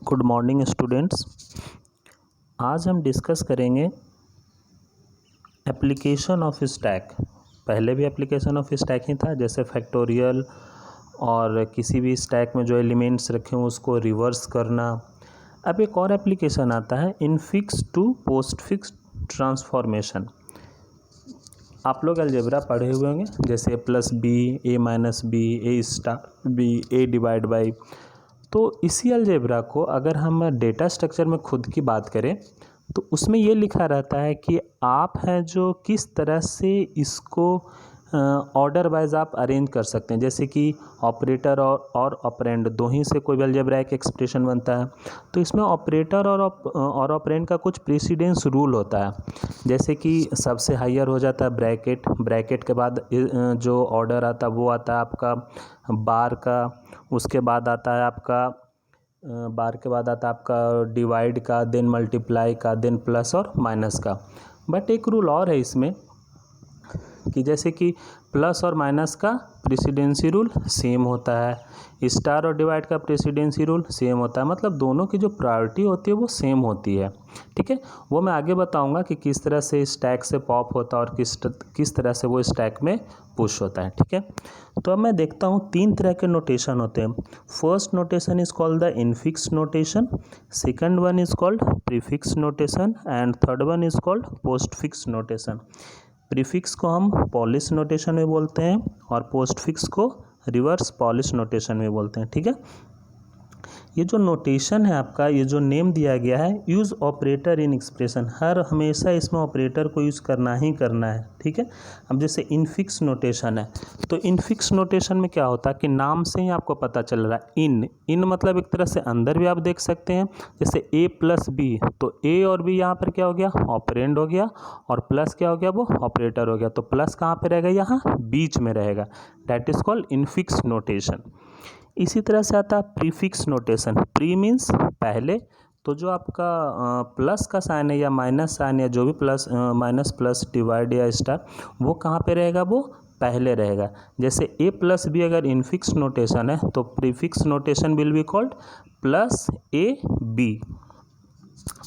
Good morning students. आज हम discuss करेंगे एप्लीकेशन ऑफ स्टैक। पहले भी एप्लीकेशन ऑफ स्टैक ही था, जैसे फैक्टोरियल और किसी भी स्टैक में जो एलिमेंट्स रखे हों उसको रिवर्स करना। अब एक और एप्लीकेशन आता है इनफिक्स टू पोस्टफिक्स ट्रांसफॉर्मेशन। आप लोग अलजेब्रा पढ़े हुए होंगे, जैसे +b, a-b, a*b, a/बाई। तो इसी अलजेब्रा को अगर हम डेटा स्ट्रक्चर में खुद की बात करें तो उसमें ये लिखा रहता है कि आप हैं जो किस तरह से इसको ऑर्डर वाइज आप अरेंज कर सकते हैं। जैसे कि ऑपरेटर और ऑपरेंड दो ही से कोई भी अलजेब्राइक एक्सप्रेशन बनता है, तो इसमें ऑपरेटर और ऑपरेंड का कुछ प्रेसिडेंस रूल होता है। जैसे कि सबसे हायर हो जाता है ब्रैकेट के बाद जो ऑर्डर आता है वो आता है आपका बार का, उसके बाद आता है आपका डिवाइड का, देन मल्टीप्लाई का, देन प्लस और माइनस का। बट एक रूल और है इसमें कि जैसे कि प्लस और माइनस का प्रेसिडेंसी रूल सेम होता है, स्टार और डिवाइड का प्रेसिडेंसी रूल सेम होता है, मतलब दोनों की जो प्रायोरिटी होती है वो सेम होती है। ठीक है, वो मैं आगे बताऊंगा कि किस तरह से स्टैक से पॉप होता है और किस तरह से वो स्टैक में पुश होता है। ठीक है, तो अब मैं देखता हूँ 3 तरह के नोटेशन होते हैं। First notation is called the infix notation, second one is called prefix notation and third one is called postfix notation. Prefix को हम पॉलिश नोटेशन में बोलते हैं और पोस्टफिक्स को रिवर्स पॉलिश नोटेशन में बोलते हैं। ठीक है, ये जो नोटेशन है आपका, ये जो नेम दिया गया है यूज़ ऑपरेटर इन एक्सप्रेशन, हमेशा इसमें ऑपरेटर को यूज़ करना ही करना है। ठीक है, अब जैसे इनफिक्स नोटेशन है, तो इनफिक्स नोटेशन में क्या होता है कि नाम से ही आपको पता चल रहा है इन मतलब एक तरह से अंदर भी आप देख सकते हैं, जैसे a+b, तो a और b यहाँ पर क्या हो गया, ऑपरेंड हो गया, और प्लस क्या हो गया, वो ऑपरेटर हो गया। तो प्लस कहाँ पे रहेगा, यहाँ बीच में रहेगा, that is called infix notation. इसी तरह से आता है प्रीफिक्स नोटेशन। प्री मीन्स पहले, तो जो आपका प्लस का साइन है या माइनस साइन या जो भी प्लस माइनस प्लस डिवाइड या स्टार, वो कहाँ पे रहेगा, वो पहले रहेगा। जैसे a+b अगर इनफिक्स नोटेशन है तो prefix notation will be called +ab।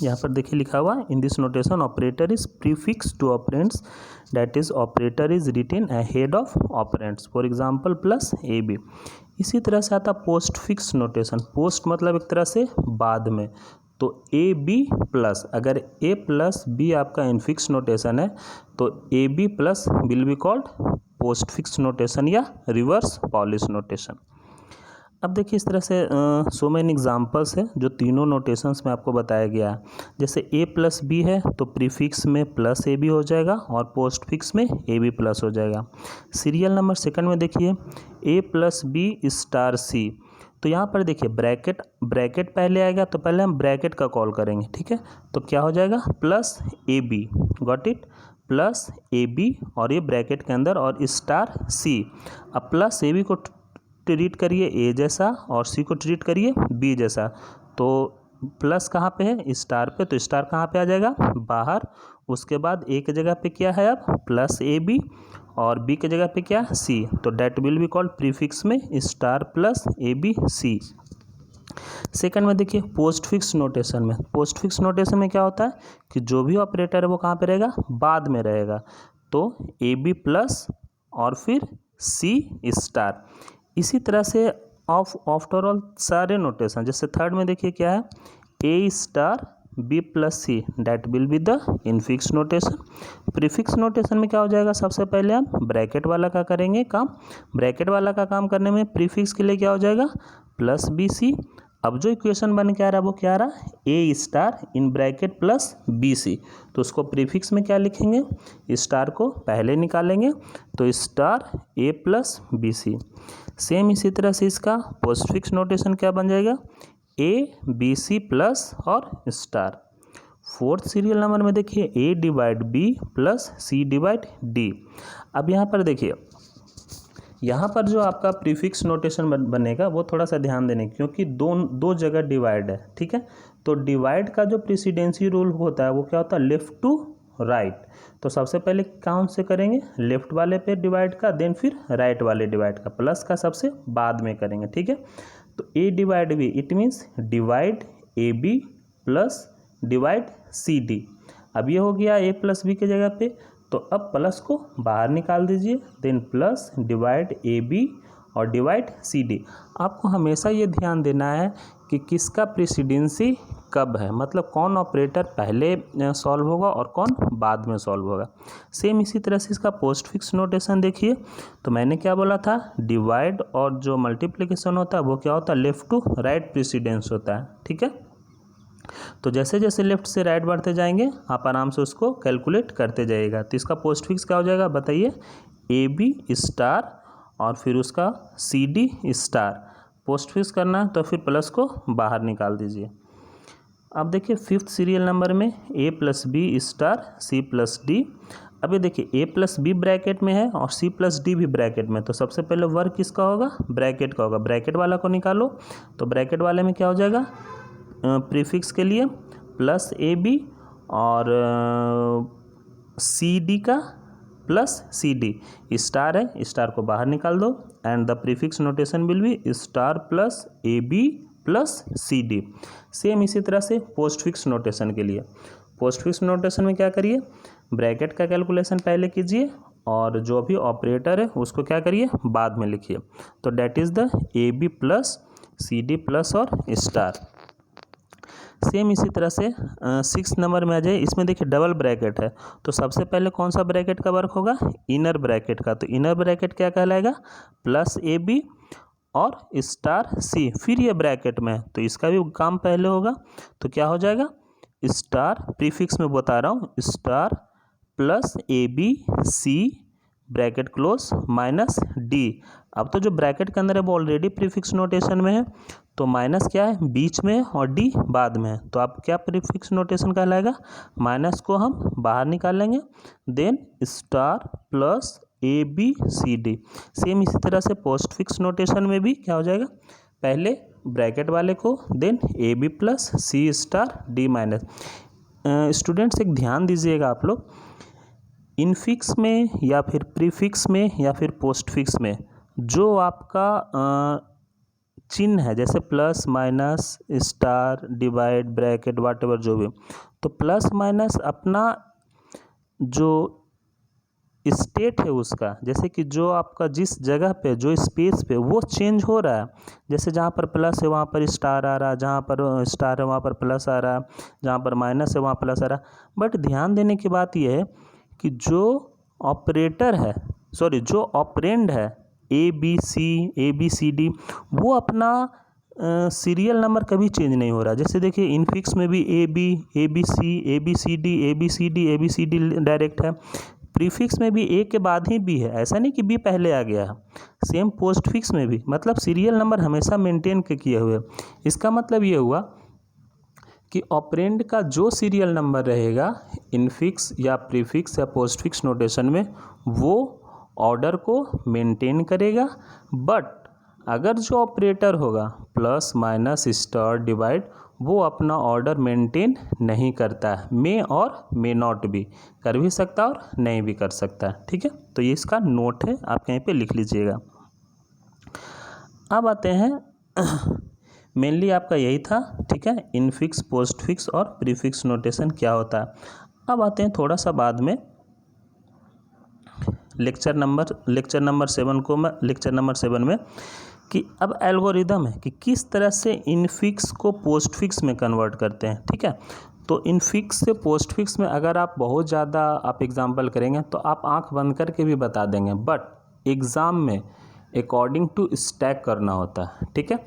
यहाँ पर देखिए लिखा हुआ in this notation operator is prefix to operands, that is operator is written ahead of operands, for example +ab। इसी तरह से आता पोस्ट फिक्स नोटेशन। पोस्ट मतलब एक तरह से बाद में, तो ab+, अगर a+b आपका इनफिक्स नोटेशन है तो ab+ will be called post fix notation या रिवर्स पॉलिश नोटेशन। अब देखिए इस तरह से सो मेनी एग्जांपल्स है जो तीनों नोटेशंस में आपको बताया गया है। जैसे a+b है तो प्रीफिक्स में +ab हो जाएगा और पोस्टफिक्स में ab+ हो जाएगा। सीरियल नंबर सेकंड में देखिए a+b*c, तो यहाँ पर देखिए ब्रैकेट पहले आएगा, तो पहले हम ब्रैकेट का कॉल करेंगे। ठीक है, तो क्या हो जाएगा +ab, गॉट इट, +ab, और ये ब्रैकेट के अंदर और *c। अब +ab को ट्रीट करिए ए जैसा और सी को ट्रीट करिए बी जैसा, तो प्लस कहाँ पे है, स्टार पे, तो स्टार कहाँ पे आ जाएगा, बाहर। उसके बाद ए की जगह पे क्या है, अब +ab, और बी की जगह पे क्या, सी, तो that will be called prefix में *+ab+c। सेकंड में देखिए पोस्टफिक्स नोटेशन में, पोस्टफिक्स नोटेशन में क्या होता है कि जो भी ऑपरेटर है वो कहाँ पे रहेगा, बाद में रहेगा, तो ab+ और फिर c*। इसी तरह से आफ्टर ऑल सारे नोटेशन, जैसे थर्ड में देखिए क्या है, a*b+c, that will be the infix notation. Prefix notation में क्या हो जाएगा, सबसे पहले हम ब्रैकेट वाला का करेंगे काम। ब्रैकेट वाला का काम करने में प्रीफिक्स के लिए क्या हो जाएगा, +bc। अब जो इक्वेशन बन के आ रहा है वो क्या आ रहा है, a* इन ब्रैकेट +bc, तो उसको प्रीफिक्स में क्या लिखेंगे, स्टार को पहले निकालेंगे, तो *a+bc। सेम इसी तरह से इसका पोस्टफिक्स नोटेशन क्या बन जाएगा, a+bc और स्टार। फोर्थ सीरियल नंबर में देखिए a/b+c/d। अब यहाँ पर देखिए, यहाँ पर जो आपका प्रीफिक्स नोटेशन बनेगा वो थोड़ा सा ध्यान देने, क्योंकि दो जगह डिवाइड है। ठीक है, तो डिवाइड का जो प्रेसिडेंसी रूल होता है वो क्या होता है, लेफ्ट टू राइट। तो सबसे पहले कौन से करेंगे, लेफ्ट वाले पे डिवाइड का, देन फिर राइट वाले डिवाइड का, प्लस का सबसे बाद में करेंगे। ठीक है, तो a/b it means divide A B plus divide C D. अब ये हो गया ए प्लस बी के जगह पे, तो अब प्लस को बाहर निकाल दीजिए, then plus divide A B और डिवाइड सी डी। आपको हमेशा ये ध्यान देना है कि किसका प्रेसिडेंसी कब है, मतलब कौन ऑपरेटर पहले सॉल्व होगा और कौन बाद में सॉल्व होगा। सेम इसी तरह से इसका पोस्ट फिक्स नोटेशन देखिए, तो मैंने क्या बोला था, डिवाइड और जो मल्टीप्लिकेशन होता है वो क्या होता है, लेफ्ट टू राइट प्रेसिडेंस होता है। ठीक है, तो जैसे जैसे लेफ्ट से राइट बढ़ते जाएंगे आप आराम से उसको कैलकुलेट करते जाइएगा। तो इसका पोस्ट फिक्स क्या हो जाएगा बताइए, ए बी स्टार और फिर उसका C D star. Postfix करना है तो फिर प्लस को बाहर निकाल दीजिए। अब देखिए फिफ्थ सीरियल नंबर में A plus B star C plus D. अब ये देखिए ए प्लस बी ब्रैकेट में है और सी प्लस डी भी ब्रैकेट में, तो सबसे पहले वर्क किसका होगा, ब्रैकेट का होगा। ब्रैकेट वाला को निकालो, तो ब्रैकेट वाले में क्या हो जाएगा, प्रीफिक्स के लिए प्लस ए बी और सी डी का प्लस सी डी, स्टार है, स्टार को बाहर निकाल दो and the prefix notation will be star plus A B plus C D. Same इसी तरह से पोस्ट फिक्स नोटेशन के लिए, पोस्ट फिक्स नोटेशन में क्या करिए, ब्रैकेट का कैलकुलेशन पहले कीजिए और जो भी ऑपरेटर है उसको क्या करिए, बाद में लिखिए। तो that is the A B plus C D plus और स्टार। सेम इसी तरह से 6 नंबर में आ जाए, इसमें देखिए डबल ब्रैकेट है, तो सबसे पहले कौन सा ब्रैकेट का वर्क होगा, इनर ब्रैकेट का। तो इनर ब्रैकेट क्या कहलाएगा, प्लस ए बी और स्टार सी, फिर ये ब्रैकेट में है तो इसका भी काम पहले होगा, तो क्या हो जाएगा, स्टार प्रीफिक्स में बता रहा हूँ, star plus A B C bracket close minus D. अब तो जो ब्रैकेट के अंदर है वो ऑलरेडी प्रीफिक्स नोटेशन में है, तो माइनस क्या है, बीच में और डी बाद में है, तो आप क्या प्रीफिक्स नोटेशन कहलाएगा, माइनस को हम बाहर निकाल लेंगे, then star plus A B C D. Same इसी तरह से पोस्ट फिक्स नोटेशन में भी क्या हो जाएगा, पहले ब्रैकेट वाले को, then A B plus C star D minus. Students एक ध्यान दीजिएगा आप लोग, इनफिक्स में या फिर प्रीफिक्स में या फिर पोस्ट फिक्स में जो आपका चिन्ह है, जैसे plus minus star divide bracket whatever जो भी, तो प्लस माइनस अपना जो स्टेट है उसका, जैसे कि जो आपका जिस जगह पे जो स्पेस पे वो चेंज हो रहा है, जैसे जहाँ पर प्लस है वहाँ पर स्टार आ रहा है, जहाँ पर स्टार है वहाँ पर प्लस आ रहा है, जहाँ पर माइनस है वहाँ प्लस आ रहा है। बट ध्यान देने की बात यह है कि जो ऑपरेटर है, सॉरी जो ऑपरेंड है ए बी सी डी, वो अपना सीरियल नंबर कभी चेंज नहीं हो रहा। जैसे देखिए इनफिक्स में भी A B C D direct है, प्रीफिक्स में भी ए के बाद ही बी है, ऐसा नहीं कि बी पहले आ गया है। सेम पोस्ट फिक्स में भी, मतलब सीरियल नंबर हमेशा मेंटेन के किए हुए। इसका मतलब ये हुआ कि ऑपरेंड का जो सीरियल नंबर रहेगा इनफिक्स या प्रीफिक्स या पोस्ट फिक्स नोटेशन में, वो ऑर्डर को मेंटेन करेगा। बट अगर जो ऑपरेटर होगा प्लस माइनस स्टार डिवाइड, वो अपना ऑर्डर मेंटेन नहीं करता है, मे और मे नॉट भी, कर भी सकता है और नहीं भी कर सकता है। ठीक है, तो ये इसका नोट है, आप कहीं पे लिख लीजिएगा। अब आते हैं मेनली आपका यही था, ठीक है, इनफिक्स पोस्ट फिक्स और प्रीफिक्स नोटेशन क्या होता है। अब आते हैं थोड़ा सा बाद में लेक्चर नंबर 7 में कि अब एल्गोरिदम है कि किस तरह से इनफिक्स को पोस्ट फिक्स में कन्वर्ट करते हैं। ठीक है, तो इनफिक्स से पोस्ट फिक्स में अगर आप बहुत ज़्यादा आप एग्जाम्पल करेंगे तो आप आंख बंद करके भी बता देंगे, बट एग्ज़ाम में अकॉर्डिंग टू स्टैक करना होता है। ठीक है,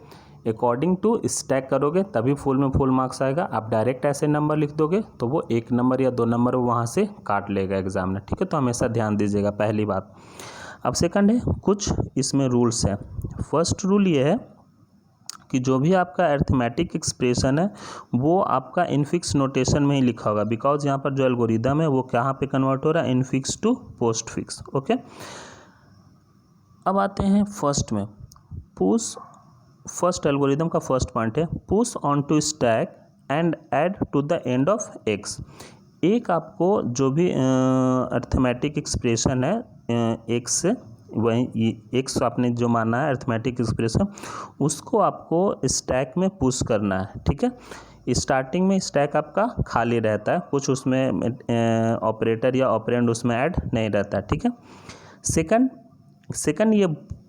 अकॉर्डिंग टू स्टैक करोगे तभी फुल में फुल मार्क्स आएगा। आप डायरेक्ट ऐसे नंबर लिख दोगे तो वो 1 नंबर या 2 नंबर वहाँ से काट लेगा एग्जाम में। ठीक है, तो हमेशा ध्यान दीजिएगा, पहली बात। अब सेकंड है, कुछ इसमें रूल्स हैं। फर्स्ट रूल ये है कि जो भी आपका अरिथमेटिक एक्सप्रेशन है वो आपका इनफिक्स नोटेशन में ही लिखा होगा, बिकॉज यहाँ पर जो एल्गोरिदम है वो कहाँ पे कन्वर्ट हो रहा है, infix to postfix. Okay, अब आते हैं फर्स्ट में, फर्स्ट एल्गोरिदम का फर्स्ट पॉइंट है push on to stack and add to the end of X. एक आपको जो भी अरिथमेटिक एक्सप्रेशन है एक्स वही एक्स आपने जो माना है अर्थमेटिक एक्सप्रेशन, उसको आपको स्टैक में पुश करना है। ठीक है, स्टार्टिंग में स्टैक आपका खाली रहता है, कुछ उसमें ऑपरेटर या ऑपरेंड उसमें ऐड नहीं रहता है। ठीक है, सेकंड ये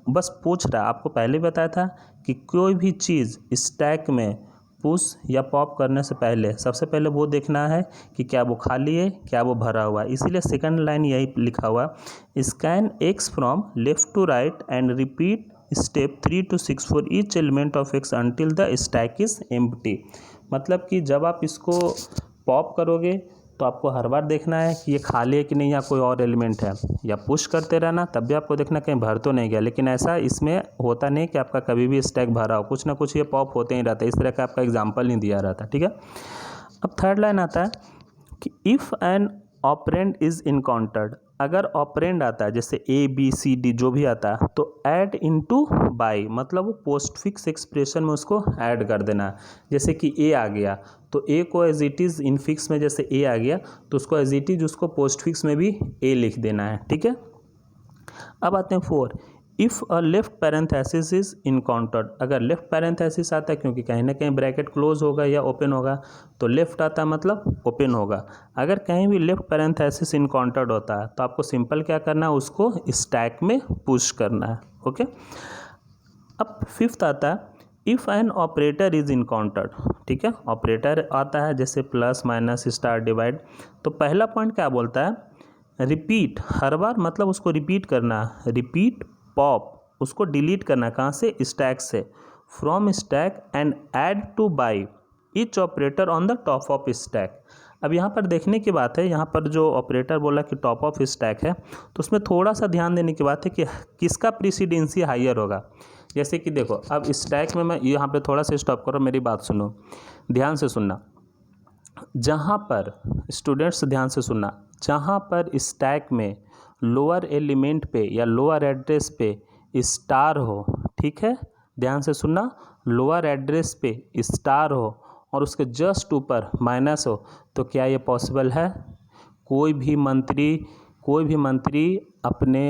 बस पूछ रहा है, आपको पहले बताया था कि कोई भी चीज़ स्टैक में पुश या पॉप करने से पहले सबसे पहले वो देखना है कि क्या वो खाली है, क्या वो भरा हुआ है। इसीलिए सेकंड लाइन यही लिखा हुआ है, scan X from left to right and repeat step 3 to 6 for each element of X until the stack is empty. मतलब कि जब आप इसको पॉप करोगे तो आपको हर बार देखना है कि ये खाली है कि नहीं या कोई और एलिमेंट है, या पुश करते रहना तब भी आपको देखना कहीं भर तो नहीं गया। लेकिन ऐसा इसमें होता नहीं कि आपका कभी भी स्टैक भरा हो, कुछ ना कुछ ये पॉप होते ही रहता है। इस तरह का आपका एग्जाम्पल नहीं दिया रहता। ठीक है, अब थर्ड लाइन आता है कि if an operand is encountered, अगर ऑपरेंड आता है जैसे ए बी सी डी जो भी आता है तो ऐड इनटू बाई, मतलब वो पोस्ट फिक्स एक्सप्रेशन में उसको ऐड कर देना है। जैसे कि ए आ गया तो ए को as it is infix में जैसे ए आ गया तो उसको एज इट इज उसको पोस्ट फिक्स में भी ए लिख देना है। ठीक है, अब आते हैं 4, if a left parenthesis is encountered, अगर लेफ्ट पैरेंथेसिस आता है क्योंकि कहीं ना कहीं ब्रैकेट क्लोज होगा या ओपन होगा तो लेफ्ट आता है मतलब ओपन होगा। अगर कहीं भी लेफ्ट पैरेंथेसिस इनकाउंटर्ड होता है तो आपको सिंपल क्या करना है, उसको स्टैक में पुश करना है। ओके, अब फिफ्थ आता है if an operator is encountered. ठीक है, ऑपरेटर आता है जैसे प्लस माइनस स्टार डिवाइड, तो पहला पॉइंट क्या बोलता है, रिपीट, हर बार मतलब उसको रिपीट करना, रिपीट पॉप, उसको डिलीट करना कहाँ से, स्टैक से, from stack and add to Y each operator on the top of stack. अब यहाँ पर देखने की बात है, यहाँ पर जो ऑपरेटर बोला कि टॉप ऑफ स्टैक है तो उसमें थोड़ा सा ध्यान देने की बात है कि किसका प्रीसीडेंसी हायर होगा। जैसे कि देखो अब स्टैक में, मैं यहाँ पे थोड़ा सा स्टॉप करो, मेरी बात सुनो, ध्यान से सुनना। जहाँ पर स्टूडेंट्स ध्यान से सुनना, जहाँ पर स्टैक में लोअर एलिमेंट पे या लोअर एड्रेस पे स्टार हो, ठीक है, ध्यान से सुनना, लोअर एड्रेस पे स्टार हो और उसके जस्ट ऊपर माइनस हो, तो क्या ये पॉसिबल है? कोई भी मंत्री अपने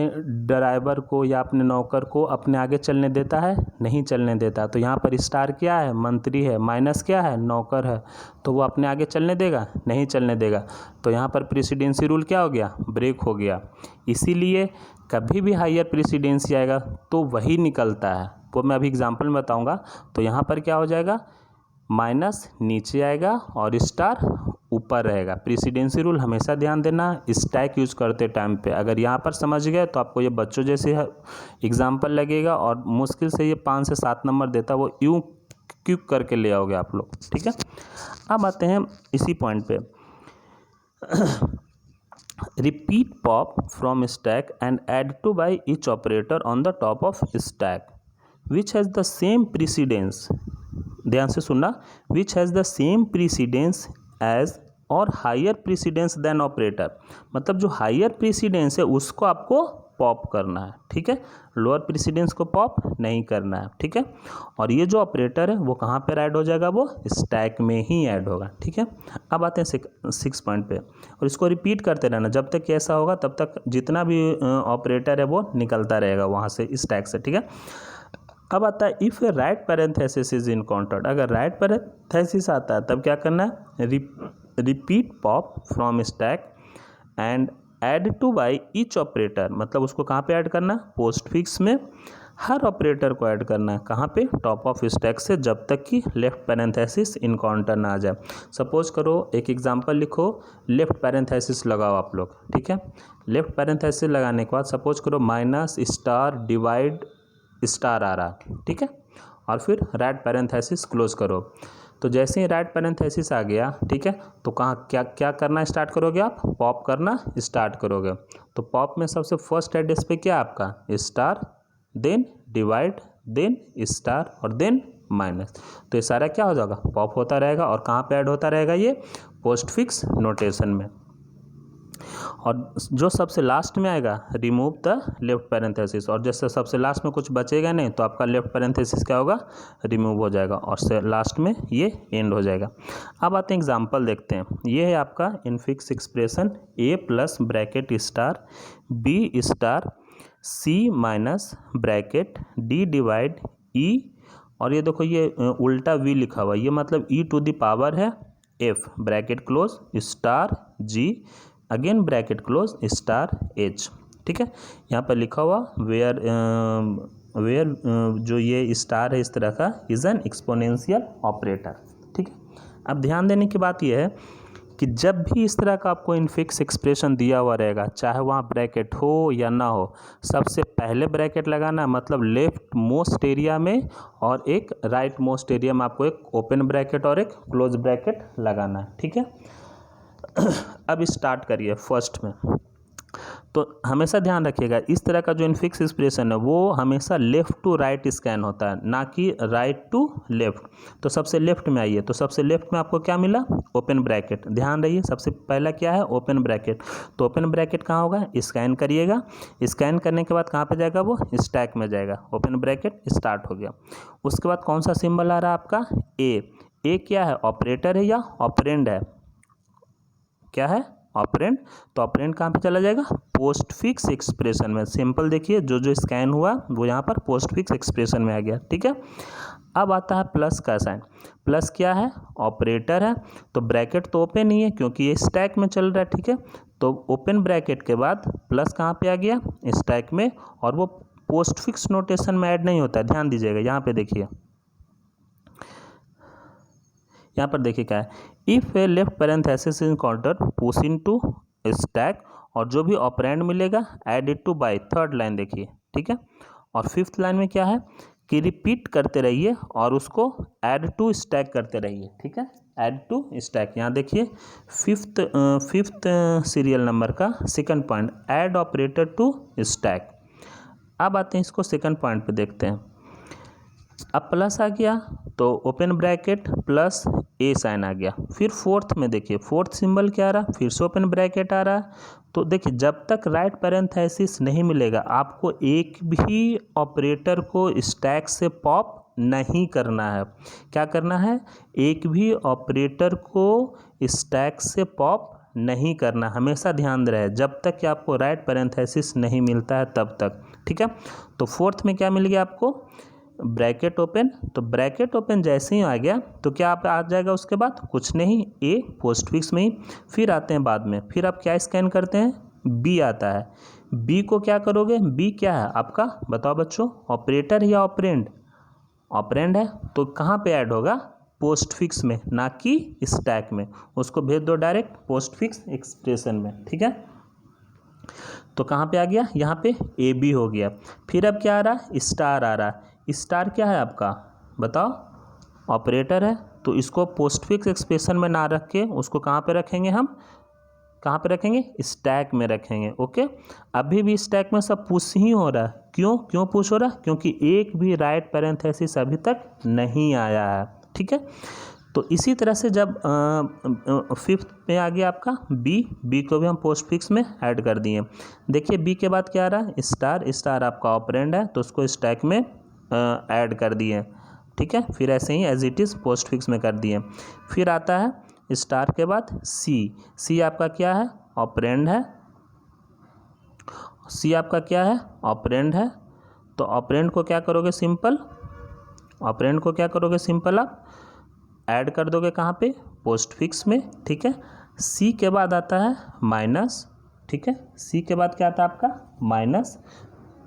ड्राइवर को या अपने नौकर को अपने आगे चलने देता है? नहीं चलने देता। तो यहाँ पर स्टार क्या है? मंत्री है, माइनस क्या है? नौकर है, तो वो अपने आगे चलने देगा? नहीं चलने देगा। तो यहाँ पर प्रेसिडेंसी रूल क्या हो गया? ब्रेक हो गया। इसीलिए कभी भी हायर प्रेसिडेंसी आएगा तो वही निकलता है, वो मैं अभी एग्जाम्पल में बताऊँगा। तो यहाँ पर क्या हो जाएगा, माइनस नीचे आएगा और स्टार ऊपर रहेगा। प्रेसिडेंसी रूल हमेशा ध्यान देना स्टैक यूज करते टाइम पे। अगर यहाँ पर समझ गए तो आपको ये बच्चों जैसे एग्जाम्पल लगेगा और मुश्किल से ये 5 से 7 नंबर देता, वो यूँ क्यूक करके ले आओगे आप लोग। ठीक है, अब आते हैं इसी पॉइंट पे, repeat pop from stack and add to Y each operator on the top of stack which has the same precedence, ध्यान से सुनना, which has the same precedence as और हायर प्रीसीडेंस देन ऑपरेटर। मतलब जो higher precedence है उसको आपको pop करना है। ठीक है, लोअर प्रीसीडेंस को पॉप नहीं करना है। ठीक है, और ये जो ऑपरेटर है वो कहाँ पर ऐड हो जाएगा? वो स्टैक में ही ऐड होगा। ठीक है, अब आते हैं 6 पॉइंट पे, और इसको रिपीट करते रहना जब तक ऐसा होगा, तब तक जितना भी ऑपरेटर है वो निकलता रहेगा वहाँ से स्टैक से। ठीक है, अब आता है if right parenthesis is encountered, अगर राइट पैरेंथेसिस आता है तब क्या करना है, repeat pop from stack and add to Y each operator, मतलब उसको कहाँ पे ऐड करना है? पोस्ट फिक्स में। हर ऑपरेटर को ऐड करना है कहाँ पे? टॉप ऑफ स्टैक से, जब तक कि लेफ्ट पैरेंथेसिस इनकाउंटर ना आ जाए। सपोज करो एक एग्जांपल लिखो, लेफ्ट पैरेंथेसिस लगाओ आप लोग। ठीक है, लेफ्ट पैरेंथेसिस लगाने के बाद सपोज करो माइनस स्टार डिवाइड स्टार आ रहा। ठीक है, और फिर राइट पैरेंथेसिस क्लोज करो। तो जैसे ही राइट पैरेंथेसिस आ गया, ठीक है, तो कहाँ क्या क्या करना स्टार्ट करोगे आप? पॉप करना स्टार्ट करोगे। तो पॉप में सबसे फर्स्ट एड्रेस पे क्या आपका? Star, then divide, then star और देन माइनस। तो ये सारा क्या हो जाएगा? पॉप होता रहेगा। और कहाँ पे ऐड होता रहेगा? ये पोस्ट फिक्स नोटेशन में। और जो सबसे लास्ट में आएगा, रिमूव द लेफ्ट पैरेंथेसिस, और जैसे सबसे लास्ट में कुछ बचेगा नहीं तो आपका लेफ्ट पैरेंथेसिस क्या होगा? रिमूव हो जाएगा और से लास्ट में ये एंड हो जाएगा। अब आते हैं एग्जांपल देखते हैं। ये है आपका infix expression, a plus bracket star b star C minus bracket D divide E, और ये देखो ये उल्टा वी लिखा हुआ है, ये मतलब ई टू द पावर है F bracket close star G again bracket close star H. ठीक है, यहाँ पर लिखा हुआ वेयर जो ये स्टार है इस तरह का इज एन एक्सपोनेंशियल ऑपरेटर। ठीक है, अब ध्यान देने की बात यह है कि जब भी इस तरह का आपको इनफिक्स एक्सप्रेशन दिया हुआ रहेगा, चाहे वहाँ ब्रैकेट हो या ना हो, सबसे पहले ब्रैकेट लगाना, मतलब लेफ्ट मोस्ट एरिया में और एक राइट मोस्ट एरिया में आपको एक ओपन ब्रैकेट और एक क्लोज ब्रैकेट लगाना है। ठीक है, अब स्टार्ट करिए फर्स्ट में। तो हमेशा ध्यान रखिएगा इस तरह का जो इनफिक्स एक्सप्रेशन है वो हमेशा लेफ़्ट टू राइट स्कैन होता है, ना कि राइट टू लेफ़्ट। तो सबसे लेफ्ट में आइए, तो सबसे लेफ्ट में आपको क्या मिला, ओपन ब्रैकेट। ध्यान रहिए सबसे पहला क्या है, ओपन ब्रैकेट। तो ओपन ब्रैकेट कहाँ होगा, स्कैन करिएगा, स्कैन करने के बाद कहाँ पे जाएगा, वो स्टैक में जाएगा। ओपन ब्रैकेट स्टार्ट हो गया। उसके बाद कौन सा सिंबल आ रहा है आपका, ए क्या है, ऑपरेटर है या ऑपरेंड है, क्या है, ऑपरेंड। तो ऑपरेंड कहाँ पे चला जाएगा, पोस्ट फिक्स एक्सप्रेशन में। सिंपल देखिए जो स्कैन हुआ वो यहाँ पर पोस्ट फिक्स एक्सप्रेशन में आ गया। ठीक है, अब आता है प्लस का साइन। प्लस क्या है, ऑपरेटर है, तो ब्रैकेट तो ओपन ही है क्योंकि ये स्टैक में चल रहा है। ठीक है, तो ओपन ब्रैकेट के बाद प्लस कहाँ पे आ गया, स्टैक में, और वो पोस्ट फिक्स नोटेशन में ऐड नहीं होता है। ध्यान दीजिएगा, यहाँ पे देखिए, यहाँ पर देखिए क्या है, if a left parenthesis encounter push into stack, और जो भी ऑपरेंड मिलेगा add it to Y, third line देखिए। ठीक है, और फिफ्थ लाइन में क्या है कि रिपीट करते रहिए और उसको ऐड टू स्टैक करते रहिए। ठीक है, ऐड टू स्टैक। यहाँ देखिए फिफ्थ सीरियल नंबर का second point, add operator to stack. अब आते हैं इसको सेकंड पॉइंट पे देखते हैं। अब प्लस आ गया तो ओपन ब्रैकेट प्लस ए साइन आ गया। फिर फोर्थ में देखिए, फोर्थ सिंबल क्या आ रहा, फिर से ओपन ब्रैकेट आ रहा। तो देखिए जब तक राइट पैरेंथेसिस नहीं मिलेगा आपको एक भी ऑपरेटर को स्टैक से पॉप नहीं करना है। क्या करना है, एक भी ऑपरेटर को स्टैक से पॉप नहीं करना। हमेशा ध्यान रहे जब तक कि आपको राइट पैरेंथेसिस नहीं मिलता है तब तक। ठीक है, तो फोर्थ में क्या मिल गया आपको, ब्रैकेट ओपन। तो ब्रैकेट ओपन जैसे ही आ गया तो क्या आप आ जाएगा, उसके बाद कुछ नहीं, ए पोस्ट फिक्स में ही। फिर आते हैं बाद में, फिर आप क्या स्कैन करते हैं, बी आता है। बी को क्या करोगे, बी क्या है आपका, बताओ बच्चों, ऑपरेटर या ऑपरेंड, ऑपरेंड है, तो कहाँ पे ऐड होगा, पोस्ट फिक्स में, ना कि स्टैक में। उसको भेज दो डायरेक्ट पोस्ट फिक्स एक्सप्रेशन में। ठीक है, तो कहाँ पे आ गया, यहाँ पे ए बी हो गया। फिर अब क्या आ रहा है, स्टार आ रहा है। स्टार क्या है आपका, बताओ, ऑपरेटर है, तो इसको पोस्टफिक्स एक्सप्रेशन में ना रख के उसको कहाँ पे रखेंगे, हम कहाँ पे रखेंगे, स्टैक में रखेंगे। ओके, अभी भी स्टैक में सब पुश ही हो रहा है। क्यों पुश हो रहा है, क्योंकि एक भी राइट पैरेंथेसिस अभी तक नहीं आया है। ठीक है, तो इसी तरह से जब फिफ्थ में आ गया आपका बी को भी हम पोस्ट फिक्स में ऐड कर दिए। देखिए बी के बाद क्या आ रहा है, स्टार आपका ऑपरेंड है तो उसको स्टैक में ऐड कर दिए। ठीक है, फिर ऐसे ही as it is postfix में कर दिए। फिर आता है स्टार के बाद सी आपका क्या है, ऑपरेंड है। सी आपका क्या है, ऑपरेंड है, तो ऑपरेंड को क्या करोगे, सिंपल, ऑपरेंड को क्या करोगे, सिंपल आप ऐड कर दोगे कहाँ पे, पोस्ट फिक्स में। ठीक है, सी के बाद आता है माइनस। ठीक है, सी के बाद क्या आता है आपका, माइनस।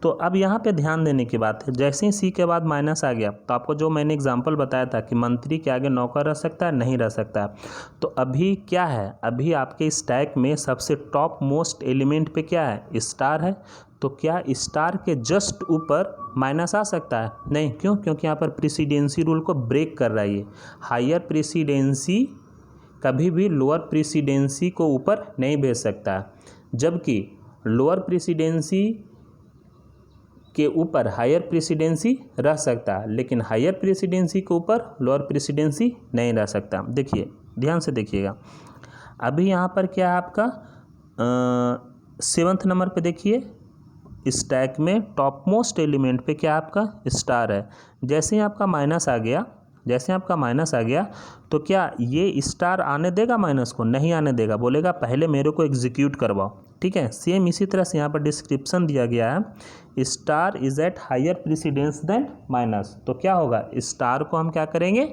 तो अब यहाँ पे ध्यान देने की बात है, जैसे ही सी के बाद माइनस आ गया तो आपको जो मैंने एग्जांपल बताया था कि मंत्री के आगे नौकर रह सकता है, नहीं रह सकता। तो अभी क्या है, अभी आपके स्टैक में सबसे टॉप मोस्ट एलिमेंट पे क्या है, स्टार है। तो क्या स्टार के जस्ट ऊपर माइनस आ सकता है, नहीं। क्यों, क्योंकि यहाँ पर प्रेसिडेंसी रूल को ब्रेक कर रहा है ये। हायर प्रेसिडेंसी कभी भी लोअर प्रेसिडेंसी को ऊपर नहीं भेज सकता है, जबकि लोअर प्रेसिडेंसी के ऊपर हायर प्रेसिडेंसी रह सकता है, लेकिन हायर प्रेसिडेंसी के ऊपर लोअर प्रेसिडेंसी नहीं रह सकता। देखिए ध्यान से देखिएगा, अभी यहाँ पर क्या है आपका, सेवन्थ नंबर पे देखिए, स्टैक में टॉप मोस्ट एलिमेंट पे क्या आपका स्टार है। जैसे ही आपका माइनस आ गया जैसे आपका माइनस आ गया तो क्या ये स्टार आने देगा माइनस को? नहीं आने देगा, बोलेगा पहले मेरे को एग्जीक्यूट करवाओ। ठीक है, सेम इसी तरह से यहाँ पर डिस्क्रिप्शन दिया गया है, star is at higher precedence than minus. तो क्या होगा, स्टार को हम क्या करेंगे,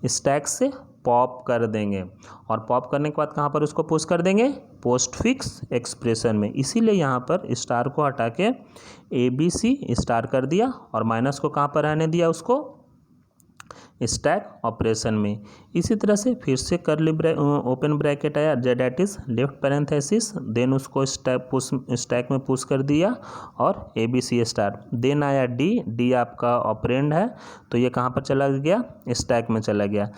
स्टैक से पॉप कर देंगे, और पॉप करने के बाद कहाँ पर उसको पुश कर देंगे, पोस्टफिक्स एक्सप्रेशन में। इसीलिए यहाँ पर स्टार को हटा के ABC स्टार कर दिया और माइनस को कहाँ पर रहने दिया, उसको स्टैक ऑपरेशन में। इसी तरह से फिर से करली ओपन ब्रैकेट आया, that is left parenthesis, then उसको स्टैक में पुश कर दिया और ABC स्टार। देन आया डी आपका ऑपरेंड है तो ये कहाँ पर चला गया, स्टैक में चला गया।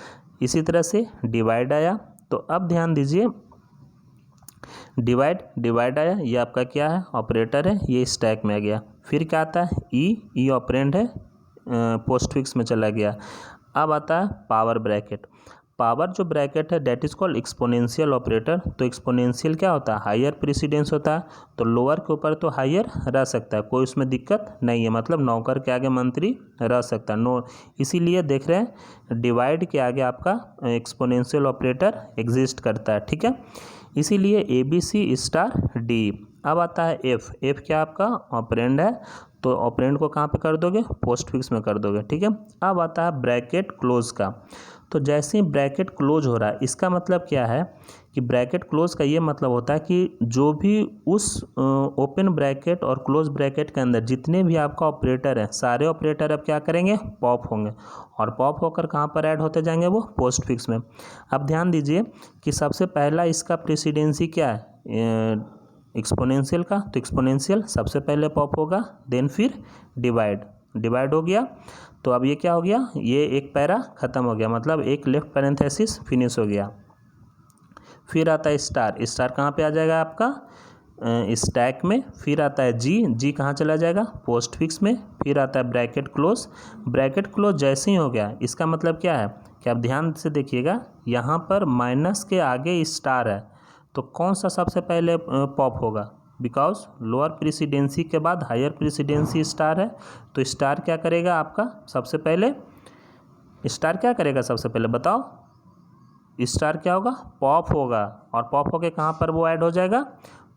इसी तरह से डिवाइड आया, तो अब ध्यान दीजिए डिवाइड आया, ये आपका क्या है, ऑपरेटर है, ये स्टैक में आ गया। फिर क्या आता है, ई ऑपरेंड है, पोस्टफिक्स में चला गया। अब आता है पावर ब्रैकेट। पावर जो ब्रैकेट है that is called exponential operator. तो एक्सपोनेंशियल क्या होता है, हायर प्रेसिडेंस होता है, तो लोअर के ऊपर तो हायर रह सकता है, कोई उसमें दिक्कत नहीं है, मतलब नौकर के आगे मंत्री रह सकता है, नो। इसीलिए देख रहे हैं डिवाइड के आगे आपका एक्सपोनेंशियल ऑपरेटर एग्जिस्ट करता है। ठीक है, इसीलिए ABC स्टार D। अब आता है एफ क्या आपका ऑपरेंड है, तो ऑपरेंड को कहाँ पे कर दोगे, पोस्टफिक्स में कर दोगे। ठीक है, अब आता है ब्रैकेट क्लोज का। तो जैसे ही ब्रैकेट क्लोज हो रहा है, इसका मतलब क्या है कि ब्रैकेट क्लोज का ये मतलब होता है कि जो भी उस ओपन ब्रैकेट और क्लोज ब्रैकेट के अंदर जितने भी आपका ऑपरेटर हैं, सारे ऑपरेटर अब क्या करेंगे, पॉप होंगे, और पॉप होकर कहाँ पर ऐड होते जाएंगे, वो पोस्टफिक्स में। अब ध्यान दीजिए कि सबसे पहला इसका प्रेसिडेंसी क्या है, एक्सपोनेंशियल का, तो एक्सपोनेंशियल सबसे पहले पॉप होगा, देन फिर डिवाइड हो गया। तो अब ये क्या हो गया, ये एक पैरा खत्म हो गया, मतलब एक लेफ्ट पैरेंथेसिस फिनिश हो गया। फिर आता है स्टार कहाँ पे आ जाएगा आपका, स्टैक में। फिर आता है जी कहाँ चला जाएगा, पोस्टफिक्स में। फिर आता है ब्रैकेट क्लोज जैसे ही हो गया, इसका मतलब क्या है कि आप ध्यान से देखिएगा, यहाँ पर माइनस के आगे स्टार है, तो कौन सा सबसे पहले पॉप होगा, बिकॉज लोअर प्रेसिडेंसी के बाद हायर प्रेसिडेंसी स्टार है, तो स्टार क्या करेगा आपका सबसे पहले, स्टार क्या करेगा सबसे पहले बताओ, स्टार क्या होगा, पॉप होगा, और पॉप होके कहाँ पर वो ऐड हो जाएगा,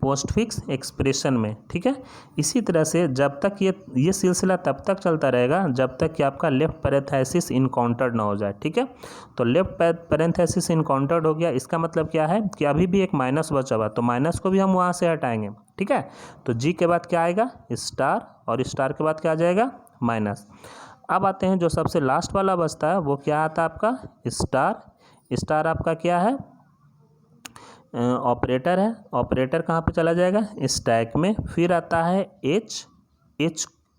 पोस्टफिक्स एक्सप्रेशन में। ठीक है, इसी तरह से जब तक ये सिलसिला तब तक चलता रहेगा जब तक कि आपका लेफ्ट पैरेंथेसिस इनकाउंटर्ड ना हो जाए। ठीक है, तो लेफ्ट पैरेंथेसिस इनकाउंटर्ड हो गया, इसका मतलब क्या है कि अभी भी एक माइनस बचा हुआ, तो माइनस को भी हम वहाँ से हटाएंगे। ठीक है, तो जी के बाद क्या आएगा, स्टार, और स्टार के बाद क्या आ जाएगा, माइनस। अब आते हैं जो सबसे लास्ट वाला बचता है, वो क्या आता है आपका, स्टार आपका क्या है, ऑपरेटर है, ऑपरेटर कहाँ पे चला जाएगा, स्टैक में। फिर आता है एच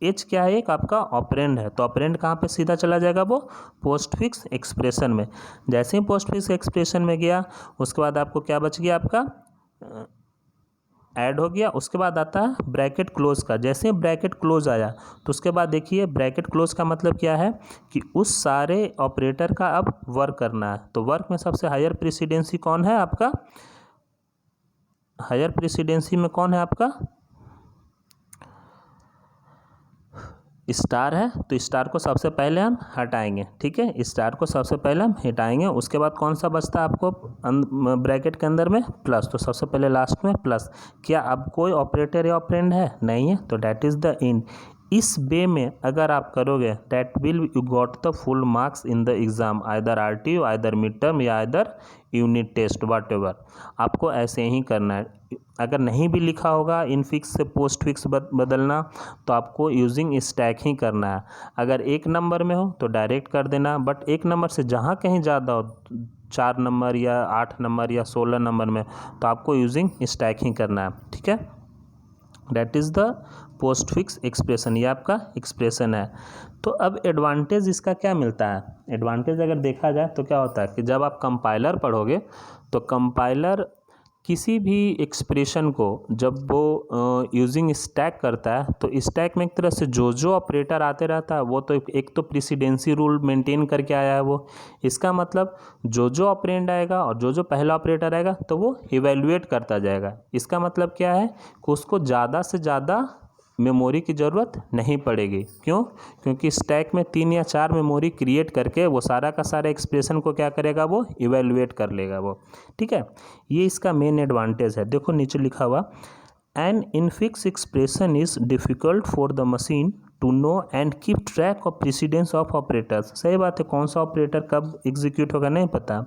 क्या है, एक आपका ऑपरेंड है, तो ऑपरेंड कहाँ पे सीधा चला जाएगा, वो पोस्टफिक्स एक्सप्रेशन में। जैसे ही पोस्टफिक्स एक्सप्रेशन में गया, उसके बाद आपको क्या बच गया, आपका ऐड हो गया। उसके बाद आता है ब्रैकेट क्लोज का। जैसे ब्रैकेट क्लोज आया तो उसके बाद देखिए, ब्रैकेट क्लोज का मतलब क्या है कि उस सारे ऑपरेटर का अब वर्क करना है। तो वर्क में सबसे हायर प्रेसिडेंसी कौन है आपका, हायर प्रेसिडेंसी में कौन है आपका, स्टार है, तो स्टार को सबसे पहले हम हटाएंगे। ठीक है, स्टार को सबसे पहले हम हटाएंगे। उसके बाद कौन सा बचता है आपको ब्रैकेट के अंदर में, प्लस, तो सबसे पहले लास्ट में प्लस। क्या अब कोई ऑपरेटर या ऑपरेंड है, नहीं है, तो डैट इज़ द एंड। इस वे में अगर आप करोगे, that will you got the full marks in the exam, either RTO, either mid term, या either unit test, whatever. आपको ऐसे ही करना है। अगर नहीं भी लिखा होगा इनफिक्स से पोस्ट फिक्स बदलना, तो आपको यूजिंग स्टैक ही करना है। अगर 1 नंबर में हो तो डायरेक्ट कर देना, बट 1 नंबर से जहाँ कहीं ज़्यादा हो, 4 नंबर या 8 नंबर या 16 नंबर में, तो आपको यूजिंग स्टैक ही करना है। ठीक है, that is the post fix expression, ये आपका एक्सप्रेशन है। तो अब एडवांटेज इसका क्या मिलता है, एडवांटेज अगर देखा जाए तो क्या होता है कि जब आप कंपाइलर पढ़ोगे, तो कंपाइलर किसी भी एक्सप्रेशन को जब वो यूजिंग स्टैक करता है, तो स्टैक में एक तरह से जो ऑपरेटर आते रहता है, वो तो एक तो प्रेसिडेंसी रूल मेंटेन करके आया है वो। इसका मतलब जो ऑपरेंड आएगा और जो पहला ऑपरेटर आएगा, तो वो इवेल्युएट करता जाएगा। इसका मतलब क्या है कि उसको ज़्यादा से ज़्यादा मेमोरी की ज़रूरत नहीं पड़ेगी। क्यों? क्योंकि स्टैक में 3 या 4 मेमोरी क्रिएट करके वो सारा का सारा एक्सप्रेशन को क्या करेगा, वो इवेलुएट कर लेगा वो। ठीक है, ये इसका मेन एडवांटेज है। देखो नीचे लिखा हुआ, an infix expression is difficult for the machine to know and keep track of precedence of operators. सही बात है, कौन सा ऑपरेटर कब एग्जीक्यूट होगा नहीं पता।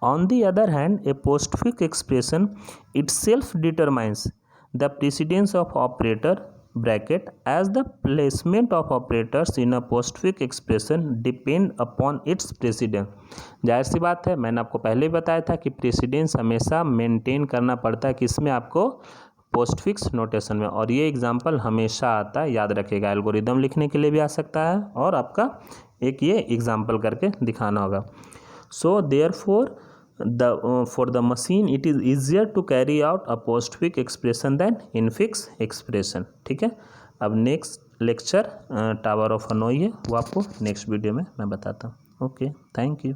On the other hand A postfix expression it self determines the precedence of operator bracket as the placement of operators in a postfix expression depend upon its precedence। जाहिर सी बात है, मैंने आपको पहले ही बताया था कि प्रेसिडेंस हमेशा मेंटेन करना पड़ता है किसमें, आपको पोस्टफिक्स नोटेशन में। और ये एग्जांपल हमेशा आता है, याद रखिएगा। एल्गोरिदम लिखने के लिए भी आ सकता है और आपका एक ये एग्जाम्पल करके दिखाना होगा। So therefore for the machine it is easier to carry out a postfix expression than infix expression। ठीक है, अब next lecture tower of Hanoi है, वो आपको नेक्स्ट वीडियो में मैं बताता हूँ। Okay, thank you.